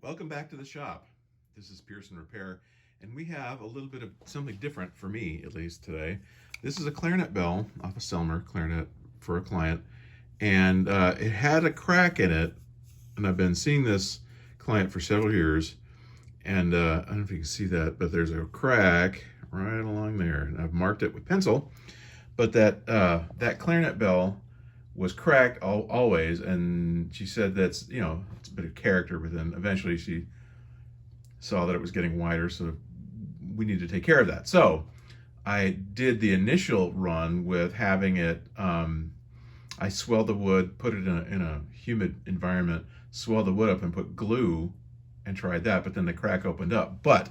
Welcome back to the shop. This is Pearson Repair, and we have a little bit of something different for me, at least today. This is a clarinet bell off a Selmer clarinet for a client, and it had a crack in it, and I've been seeing this client for several years, and I don't know if you can see that, but there's a crack right along there, and I've marked it with pencil, but that clarinet bell was cracked always, and she said that's, it's a bit of character, but then eventually she saw that it was getting wider, so we need to take care of that. So I did the initial run with having it, I swelled the wood, put it in a humid environment, swelled the wood up and put glue and tried that, but then the crack opened up. But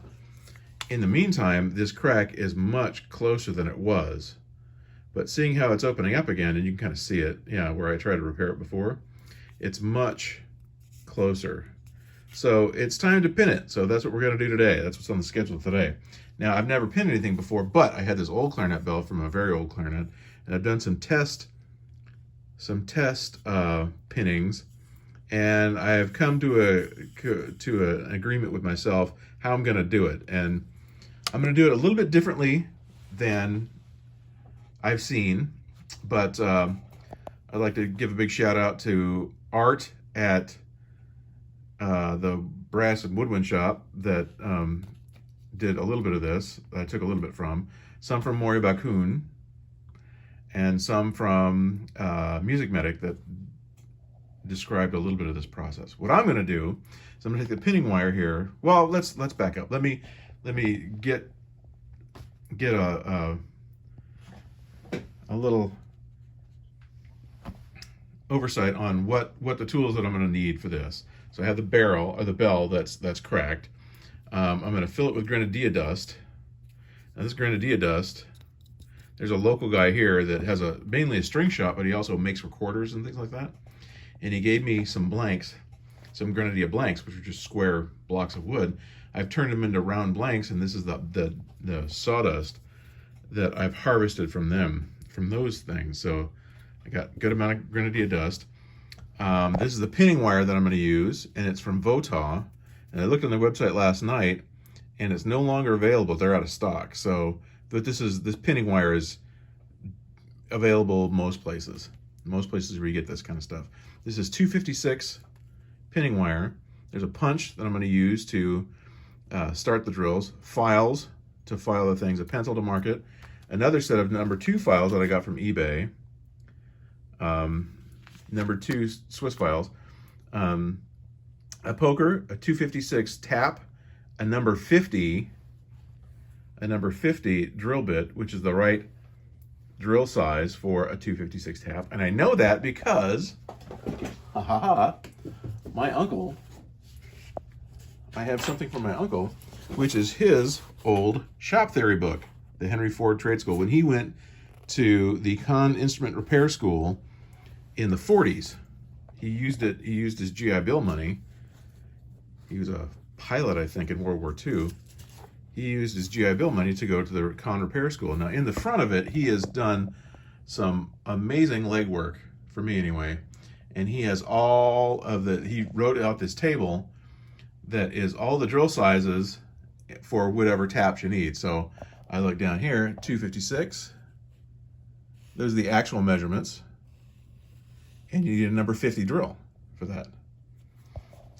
in the meantime, this crack is much closer than it was. But seeing how it's opening up again, and you can kind of see it, where I tried to repair it before, it's much closer. So it's time to pin it. So that's what we're going to do today. That's what's on the schedule today. Now, I've never pinned anything before, but I had this old clarinet bell from a very old clarinet, and I've done some test pinnings, and I have come to an agreement with myself how I'm going to do it. And I'm going to do it a little bit differently than I've seen, but I'd like to give a big shout out to Art at the Brass and Woodwind Shop that did a little bit of this. I took a little bit from, some from Mori Bakun, and some from Music Medic that described a little bit of this process. What I'm going to do is I'm going to take the pinning wire here. Well, let's back up. Let me get a little oversight on what the tools that I'm going to need for this. So I have the barrel or the bell that's cracked. I'm going to fill it with grenadilla dust. Now this grenadilla dust, there's a local guy here that has mainly a string shop, but he also makes recorders and things like that. And he gave me some blanks, some grenadilla blanks, which are just square blocks of wood. I've turned them into round blanks, and this is the sawdust that I've harvested from those things. So I got a good amount of grenadilla dust. This is the pinning wire that I'm going to use, and it's from Votah. And I looked on their website last night, and it's no longer available. They're out of stock. So, but this pinning wire is available most places where you get this kind of stuff. This is 256 pinning wire. There's a punch that I'm going to use to start the drills, files to file the things, a pencil to mark it, another set of number 2 files that I got from eBay, number 2 Swiss files, a poker, a 256 tap, a number 50 drill bit, which is the right drill size for a 256 tap. And I know that because, my uncle, I have something from my uncle, which is his old shop theory book, the Henry Ford Trade School. When he went to the Kahn Instrument Repair School in the 40s, he used his GI Bill money. He was a pilot, I think, in World War II. He used his GI Bill money to go to the Kahn Repair School. Now, in the front of it, he has done some amazing legwork, for me anyway. And he has he wrote out this table that is all the drill sizes for whatever taps you need. So I look down here, 256. Those are the actual measurements. And you need a number 50 drill for that.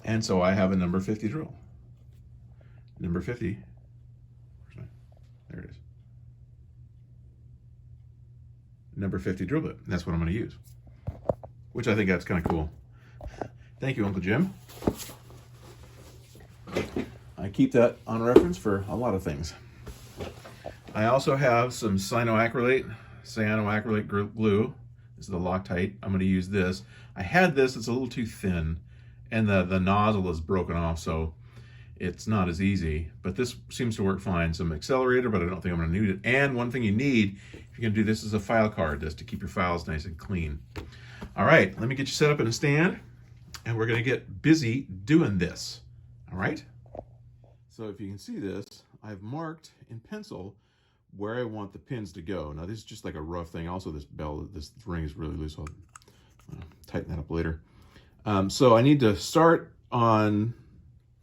And so I have a number 50 drill. Number 50. There it is. Number 50 drill bit. That's what I'm going to use. Which I think that's kind of cool. Thank you, Uncle Jim. I keep that on reference for a lot of things. I also have some cyanoacrylate glue. This is the Loctite. I'm going to use this. I had this. It's a little too thin, and the nozzle is broken off, so it's not as easy. But this seems to work fine. Some accelerator, but I don't think I'm going to need it. And one thing you need if you're going to do this is a file card, just to keep your files nice and clean. All right, let me get you set up in a stand, and we're going to get busy doing this. All right? So if you can see this, I've marked in pencil where I want the pins to go. Now this is just like a rough thing. Also this ring is really loose. I'll tighten that up later. So I need to start on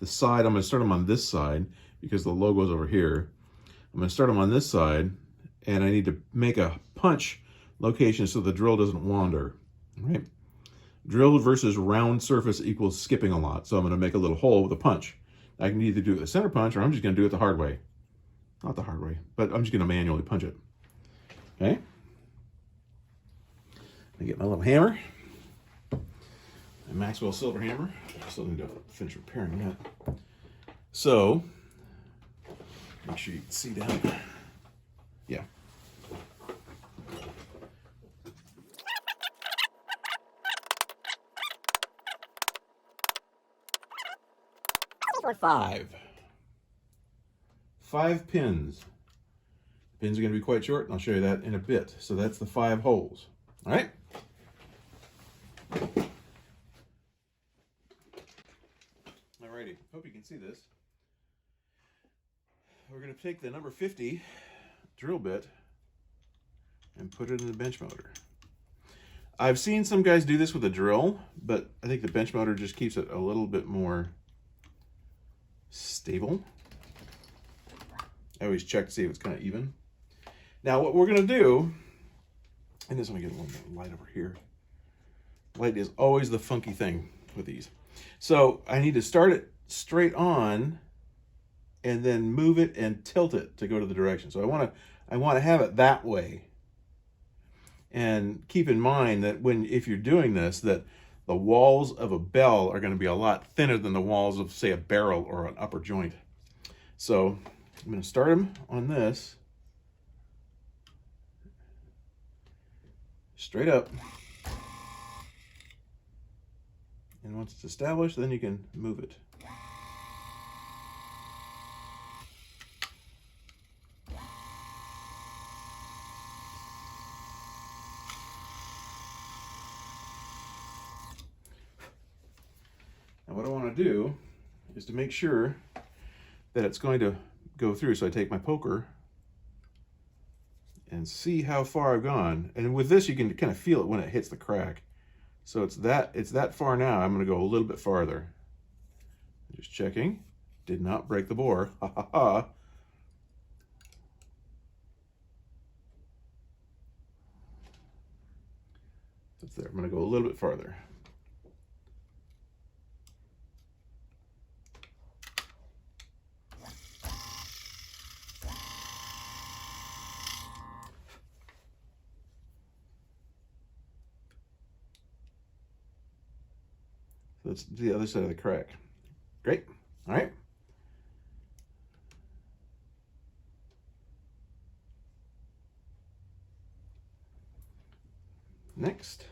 the side, I'm going to start them on this side because the logo is over here. I'm going to start them on this side, and I need to make a punch location so the drill doesn't wander, right? Drill versus round surface equals skipping a lot. So I'm going to make a little hole with a punch. I can either do it with a center punch, or I'm just going to do it the hard way. Not the hard way, but I'm just going to manually punch it. Okay? I get my little hammer, my Maxwell silver hammer. Still need to finish repairing that. So, make sure you can see down. Yeah. Five pins. Pins are going to be quite short, and I'll show you that in a bit. So that's the 5 holes. All right? Alrighty, hope you can see this. We're going to take the number 50 drill bit and put it in the bench motor. I've seen some guys do this with a drill, but I think the bench motor just keeps it a little bit more stable. I always check to see if it's kind of even. Now what we're going to do, and this one, get a little more light over here. Light is always the funky thing with these. So I need to start it straight on and then move it and tilt it to go to the direction. So I want to have it that way. And keep in mind that if you're doing this, that the walls of a bell are going to be a lot thinner than the walls of, say, a barrel or an upper joint. So I'm going to start them on this, straight up. And once it's established, then you can move it. Now what I want to do is to make sure that it's going to go through. So I take my poker and see how far I've gone. And with this, you can kind of feel it when it hits the crack. So it's that far now. I'm going to go a little bit farther. Just checking. Did not break the bore. Ha ha ha. That's there. I'm going to go a little bit farther. So that's the other side of the crack. Great. All right. Next.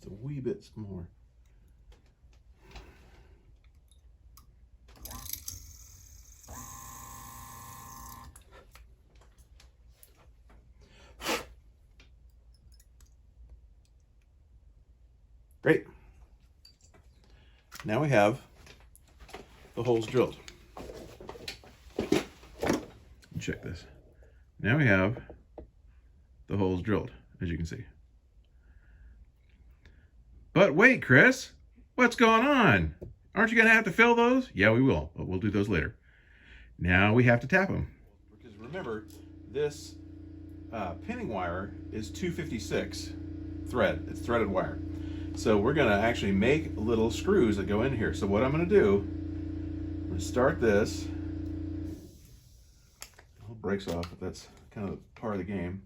A wee bit more. Great. Now we have the holes drilled. Check this. Now we have the holes drilled, as you can see. But wait, Chris, what's going on? Aren't you going to have to fill those? Yeah, we will, but we'll do those later. Now we have to tap them. Because remember, this pinning wire is 256 thread. It's threaded wire. So we're going to actually make little screws that go in here. So what I'm going to do, I'm going to start this. It all breaks off, but that's kind of part of the game.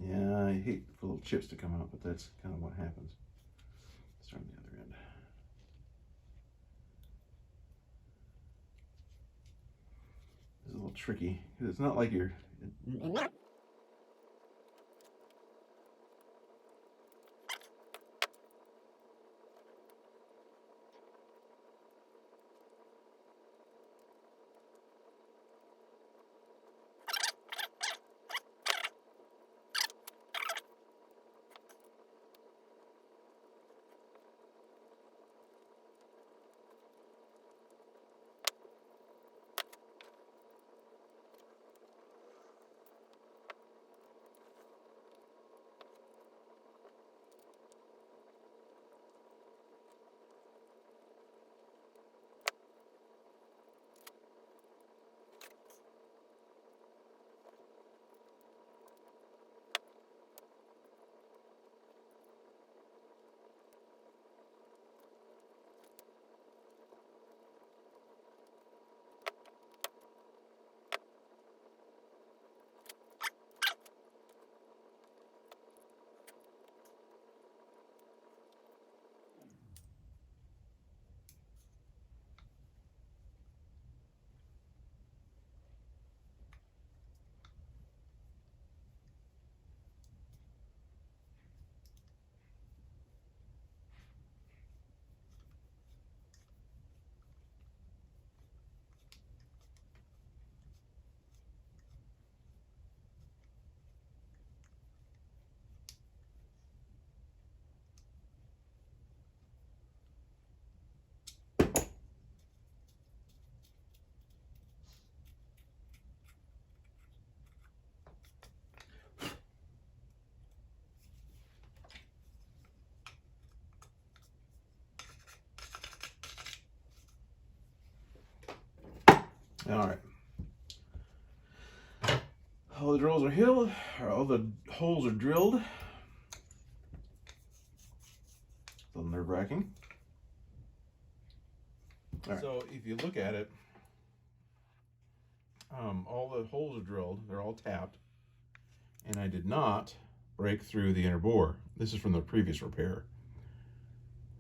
Yeah, I hate for little chips to come out, but that's kind of what happens. Start on the other end. little tricky because it's not like you're. All right. All the drills are healed, or all the holes are drilled. A little nerve-wracking. Right. So if you look at it, all the holes are drilled. They're all tapped, and I did not break through the inner bore. This is from the previous repair,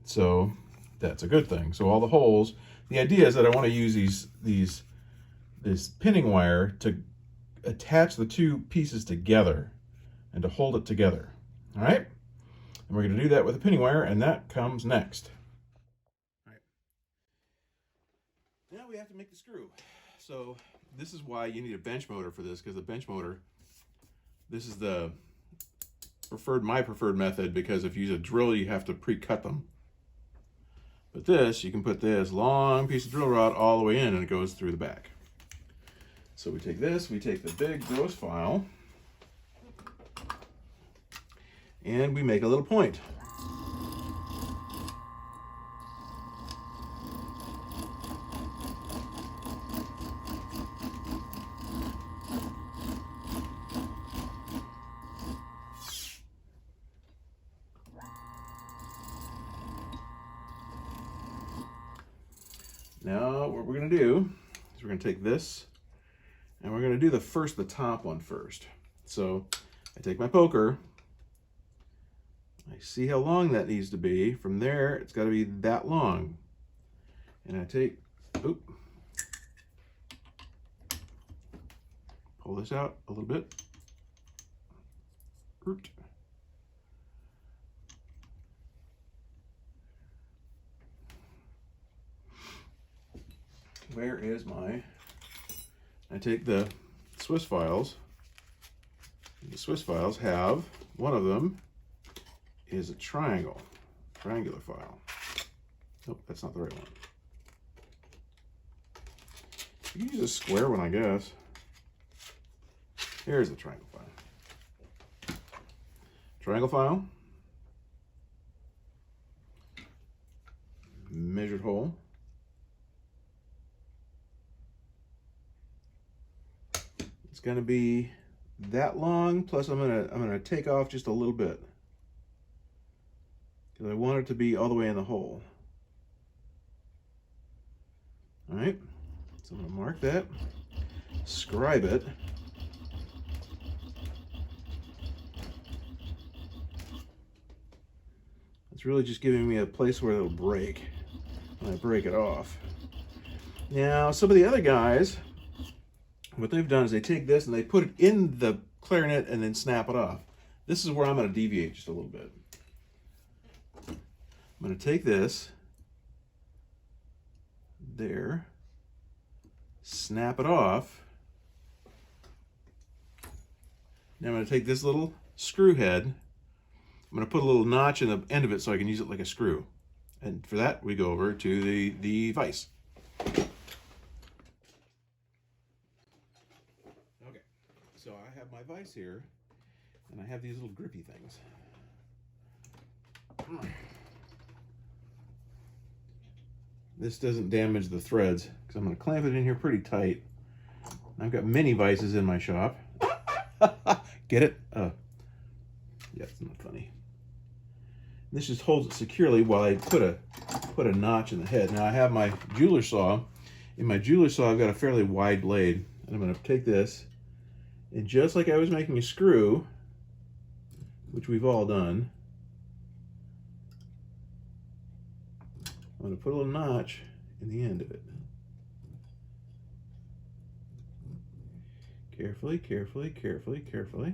so that's a good thing. So all the holes. The idea is that I want to use this pinning wire to attach the two pieces together and to hold it together. All right, and we're going to do that with a pinning wire, and that comes next. All right. Now we have to make the screw. So this is why you need a bench motor for this, because the bench motor, this is my preferred method, because if you use a drill, you have to pre-cut them. But this, you can put this long piece of drill rod all the way in, and it goes through the back. So we take this, we take the big gross file, and we make a little point. Now what we're going to do is we're going to take this and we're going to do the top one first. So I take my poker, I see how long that needs to be. From there, it's got to be that long. And I take, pull this out a little bit. Where is my, I take the Swiss files. The Swiss files have, one of them is a triangular file. Nope, that's not the right one. You can use a square one, I guess. Here's the triangle file. Triangle file. Measured hole. It's going to be that long, plus I'm gonna take off just a little bit, because I want it to be all the way in the hole. All right, so I'm gonna mark that, scribe it. It's really just giving me a place where it'll break when I break it off. Now, some of the other guys what they've done is they take this and they put it in the clarinet and then snap it off. This is where I'm going to deviate just a little bit. I'm going to take this, there, snap it off. Now I'm going to take this little screw head, I'm going to put a little notch in the end of it so I can use it like a screw. And for that, we go over to the vise. Okay, so I have my vise here, and I have these little grippy things. This doesn't damage the threads, because I'm going to clamp it in here pretty tight. I've got many vices in my shop. Get it? Yeah, it's not funny. This just holds it securely while I put a notch in the head. Now I have my jeweler saw. In my jeweler saw, I've got a fairly wide blade, and I'm going to take this, and just like I was making a screw, which we've all done, I'm going to put a little notch in the end of it. Carefully, carefully, carefully, carefully.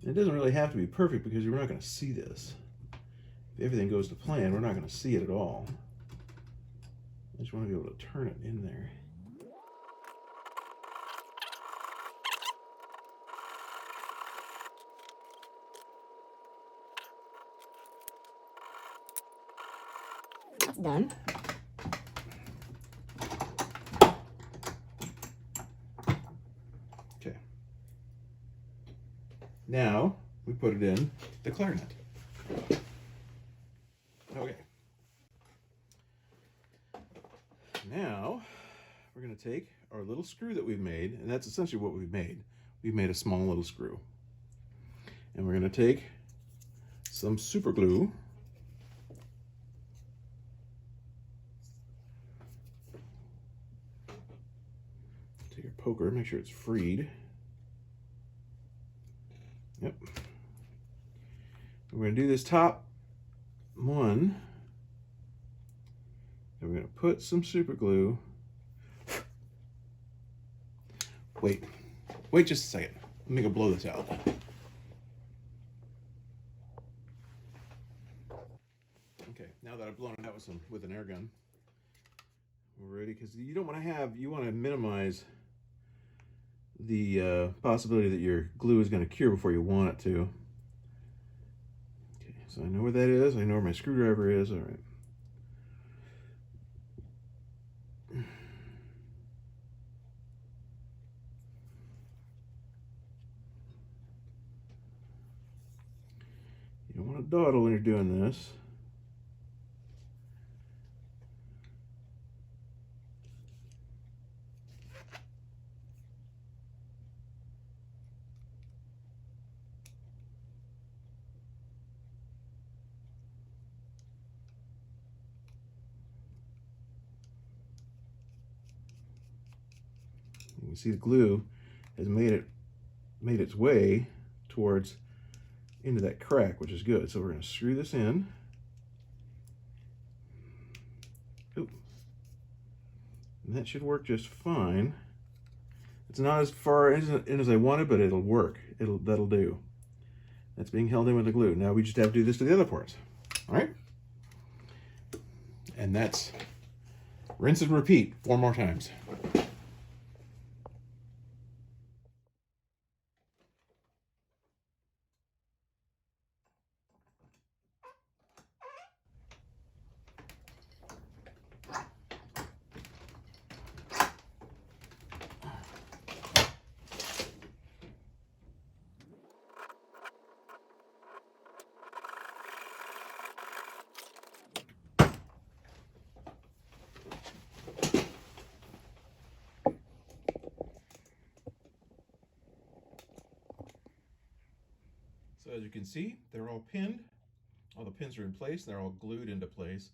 And it doesn't really have to be perfect because we're not going to see this. If everything goes to plan, we're not going to see it at all. I just want to be able to turn it in there. That's done. Okay. Now we put it in the clarinet. Okay. Now we're going to take our little screw that we've made, and that's essentially what we've made. We've made a small little screw. And we're going to take some super glue. Take your poker, make sure it's freed. Yep. We're going to do this top one. And we're going to put some super glue. Wait just a second. Let me go blow this out. Okay, now that I've blown it out with an air gun, we're ready, because you want to minimize the possibility that your glue is going to cure before you want it to. Okay, so I know where that is. I know where my screwdriver is. All right. You don't want to dawdle when you're doing this. You can see the glue has made its way towards into that crack, which is good. So we're going to screw this in. Oop. And that should work just fine. It's not as far in as I wanted, but it'll work. That'll do. That's being held in with the glue. Now we just have to do this to the other parts. All right? And that's rinse and repeat 4 more times. So as you can see, they're all pinned. All the pins are in place. They're all glued into place.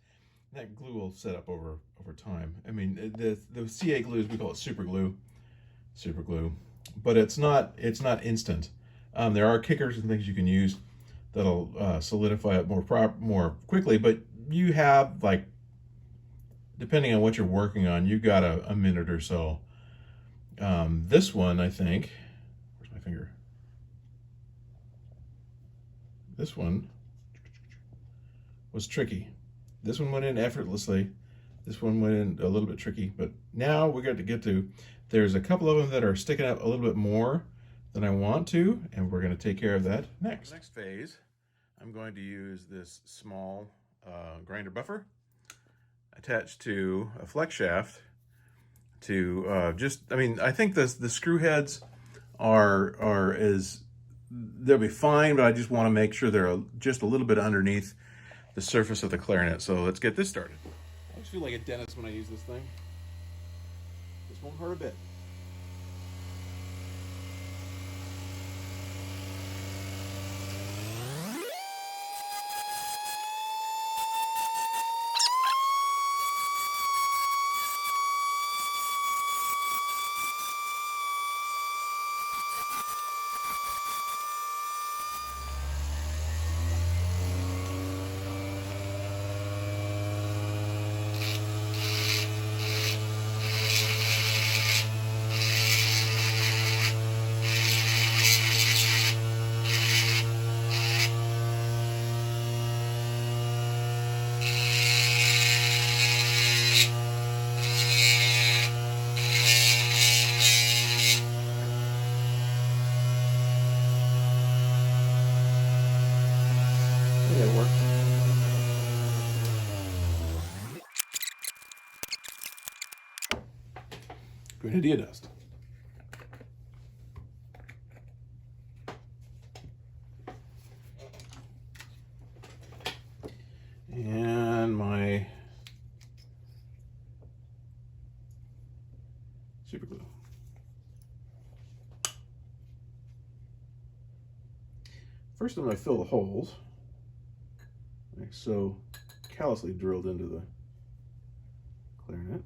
That glue will set up over time. I mean, the CA glues, we call it super glue, but it's not instant. There are kickers and things you can use, that'll solidify it more quickly. But you have, like, depending on what you're working on, you've got a minute or so. This one, I think, where's my finger? This one was tricky. This one went in effortlessly. This one went in a little bit tricky, but now we got to get to, there's a couple of them that are sticking out a little bit more than I want to, and we're going to take care of that next. Next phase, I'm going to use this small grinder buffer attached to a flex shaft to I think the screw heads they'll be fine, but I just want to make sure they're just a little bit underneath the surface of the clarinet. So let's get this started. I just feel like a dentist when I use this thing. This won't hurt a bit. It worked. Grenadilla dust. And my super glue. First I'm going to fill the holes, like so, callously drilled into the clarinet.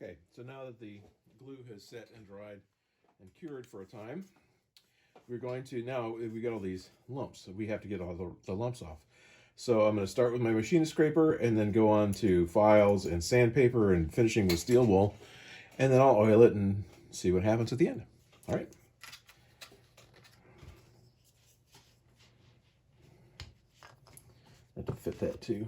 Okay, so now that the glue has set and dried and cured for a time, we're going to, now we got all these lumps, so we have to get all the lumps off. So I'm going to start with my machine scraper and then go on to files and sandpaper and finishing with steel wool, and then I'll oil it and see what happens at the end. All right. I have to fit that too.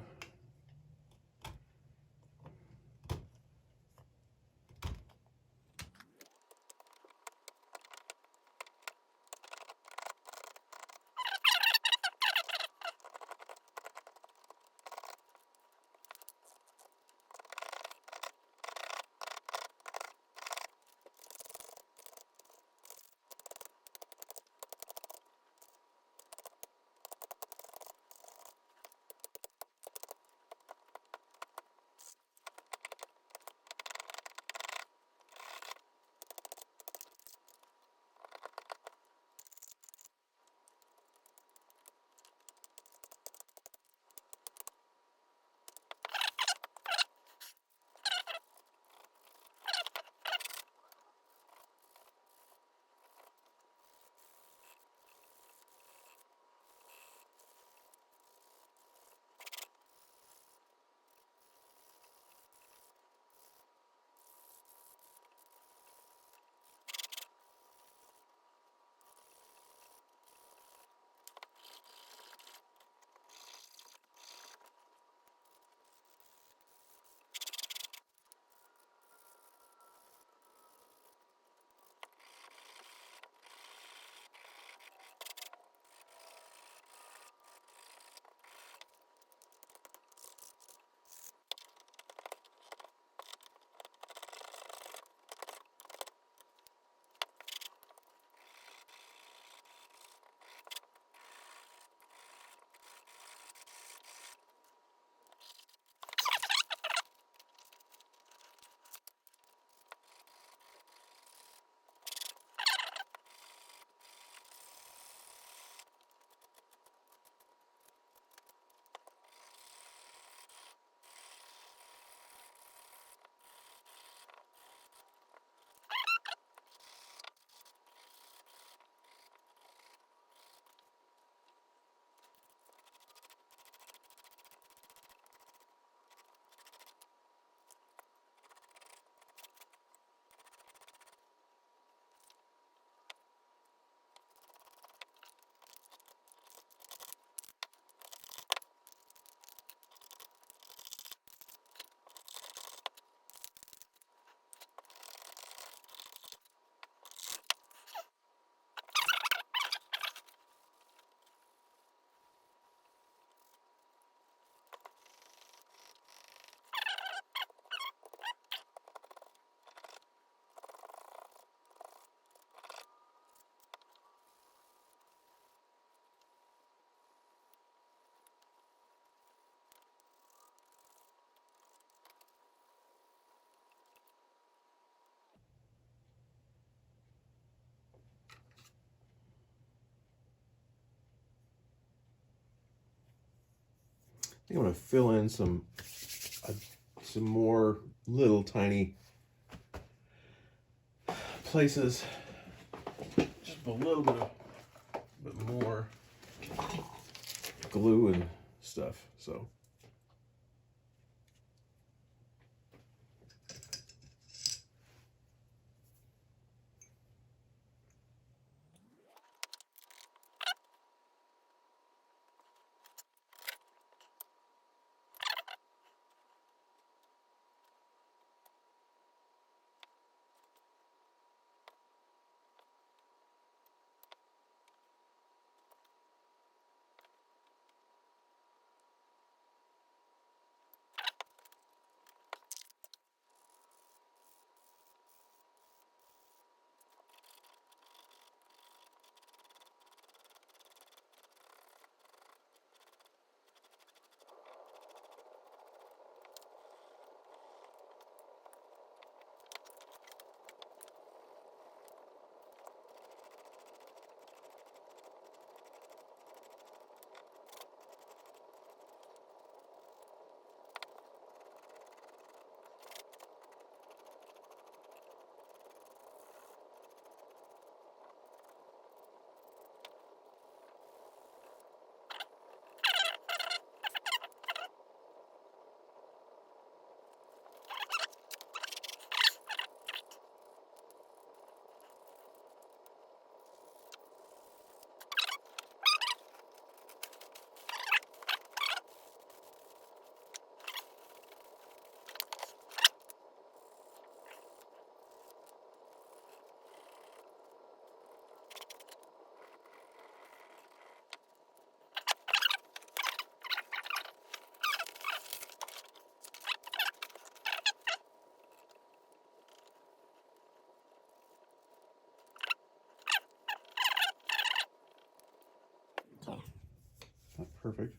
I'm going to fill in some more little tiny places. Just a little bit more glue and stuff. So. Okay. Not perfect.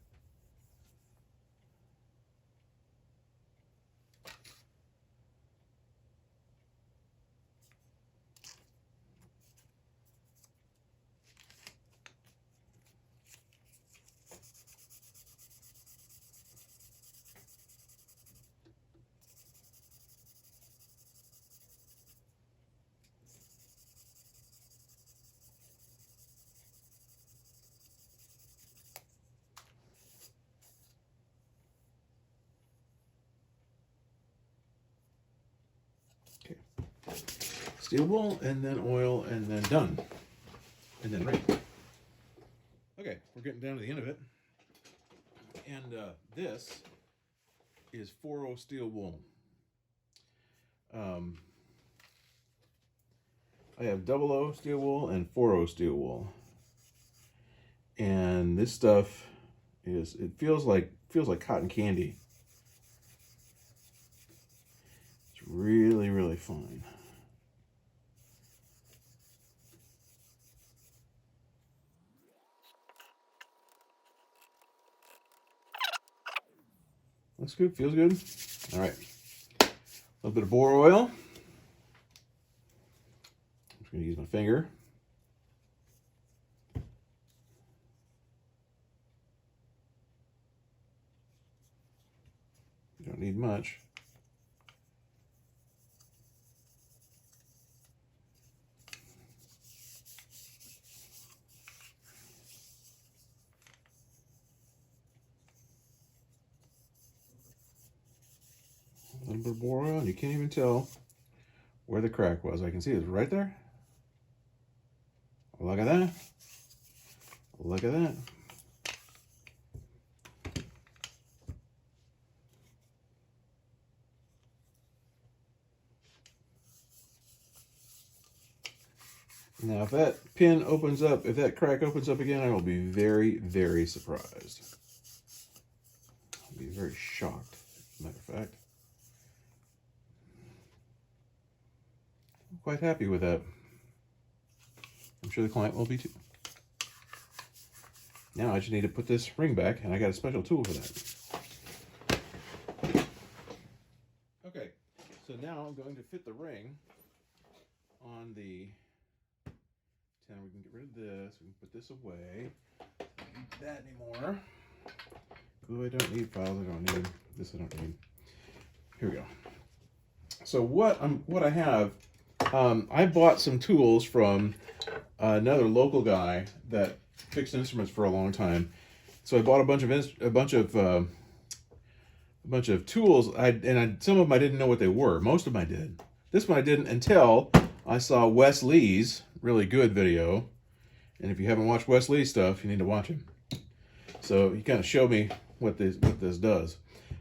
Okay. Steel wool, and then oil, and then done. And then ring. Okay, we're getting down to the end of it. And this is 4-0 steel wool. I have 00 steel wool and 4-0 steel wool. And this stuff it feels like cotton candy. It's really, really fine. Looks good, feels good. All right, a little bit of bore oil. I'm just gonna use my finger. You don't need much. A little bit of bore oil, and you can't even tell where the crack was. I can see it's right there. Look at that. Look at that. Now, if that pin opens up, if that crack opens up again, I will be very, very surprised. I'll be very shocked, as a matter of fact. I'm quite happy with that. I'm sure the client will be too. Now I just need to put this ring back, and I got a special tool for that. Okay, so now I'm going to fit the ring on the 10. We can get rid of this. We can put this away. Don't need that anymore. Glue I don't need, files I don't need, this I don't need. Here we go. So what I have, I bought some tools from another local guy that fixed instruments for a long time. So I bought a bunch of tools. Some of them I didn't know what they were. Most of them I did. This one I didn't until I saw Wes Lee's really good video. And if you haven't watched Wes Lee's stuff, you need to watch him. So he kind of showed me what this does.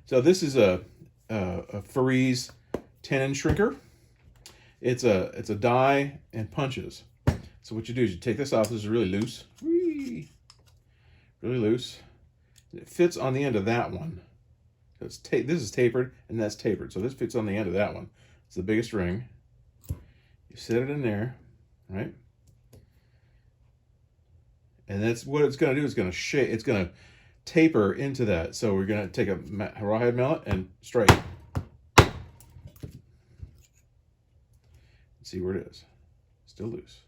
So this is a Farise tenon shrinker. It's a die and punches. So what you do is you take this off. This is really loose. Whee! Really loose. It fits on the end of that one. This is tapered and that's tapered. So this fits on the end of that one. It's the biggest ring. You set it in there, right? And that's what it's going to do. It's going to taper into that. So we're going to take a rawhide mallet and strike. See where it is. Still loose.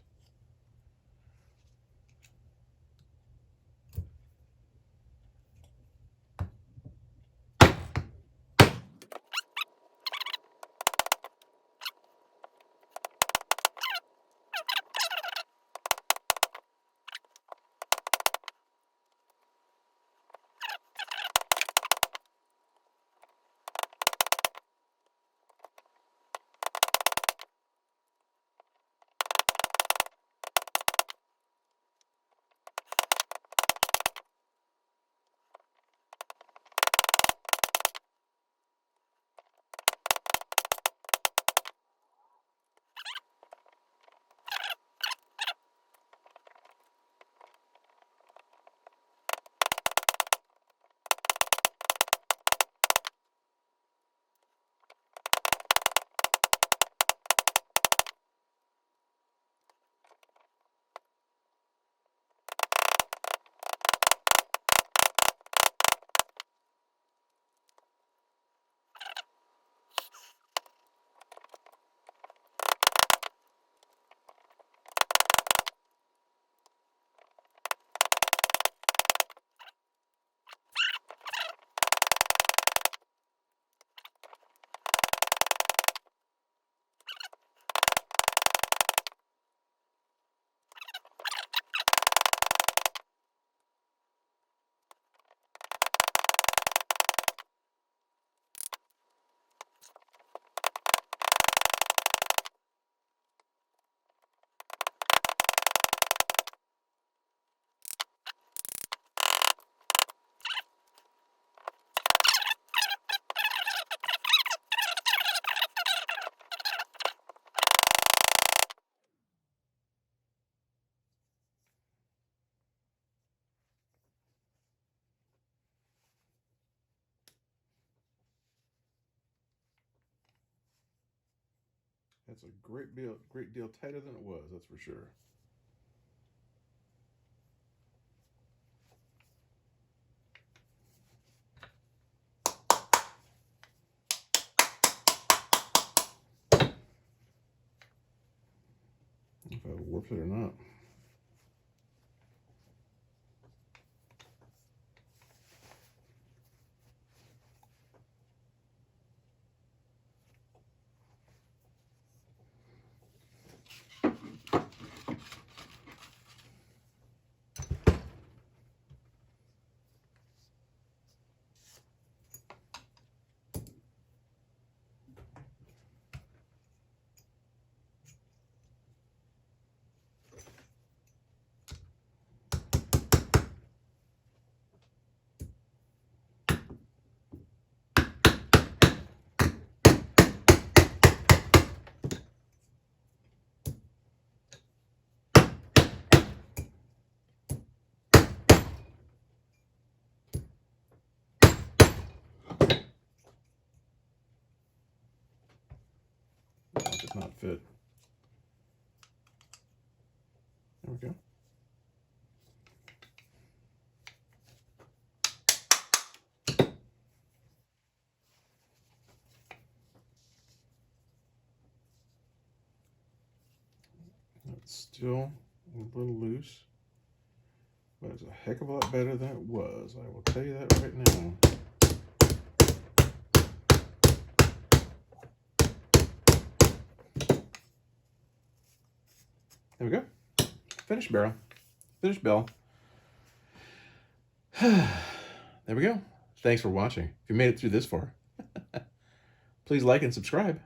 That's a great deal tighter than it was, that's for sure. If I warped it or not. That does not fit. There we go. It's still a little loose. But it's a heck of a lot better than it was. I will tell you that right now. There we go. Finished barrel. Finished bell. There we go. Thanks for watching. If you made it through this far, please like and subscribe.